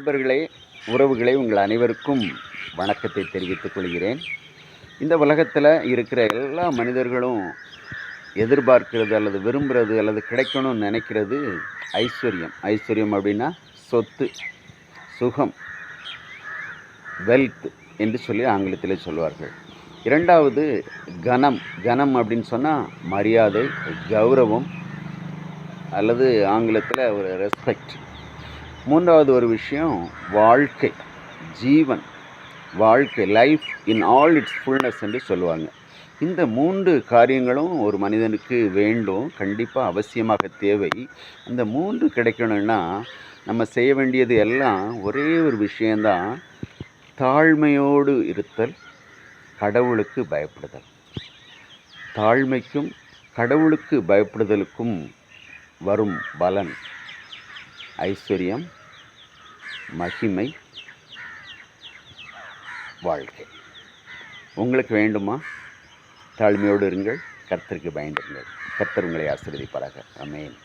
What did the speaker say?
நண்பர்களே, உறவுகளே, உங்கள் அனைவருக்கும் வணக்கத்தை தெரிவித்துக் கொள்கிறேன். இந்த உலகத்தில் இருக்கிற எல்லா மனிதர்களும் எதிர்பார்க்கிறது அல்லது விரும்புகிறது அல்லது கிடைக்கணும்னு நினைக்கிறது ஐஸ்வர்யம். ஐஸ்வர்யம் அப்படின்னா சொத்து, சுகம், வெல்த் என்று சொல்லி ஆங்கிலத்தில் சொல்வார்கள். இரண்டாவது கனம். கனம் அப்படின்னு சொன்னால் மரியாதை, கௌரவம் அல்லது ஆங்கிலத்தில் ஒரு ரெஸ்பெக்ட். மூன்றாவது ஒரு விஷயம் வாழ்க்கை, ஜீவன், வாழ்க்கை, life in all it's fullness என்று சொல்லுவாங்க. இந்த 3 காரியங்களும் ஒரு மனிதனுக்கு வேண்டும், கண்டிப்பாக அவசியமாக தேவை. அந்த 3 கிடைக்கணும்னா நம்ம செய்ய வேண்டியது எல்லாம் ஒரே ஒரு விஷயந்தான், தாழ்மையோடு இருத்தல், கடவுளுக்கு பயப்படுதல். தாழ்மைக்கும் கடவுளுக்கு பயப்படுதலுக்கும் வரும் பலன் ஐஸ்வர்யம், மகிமை, வாழ்க்கை. உங்களுக்கு வேண்டுமா? தாழ்மையோடு இருங்கள், கர்த்தருக்கு பயந்துங்கள். கர்த்தர் உங்களை ஆசீர்வதிப்பாராக. ஆமென்.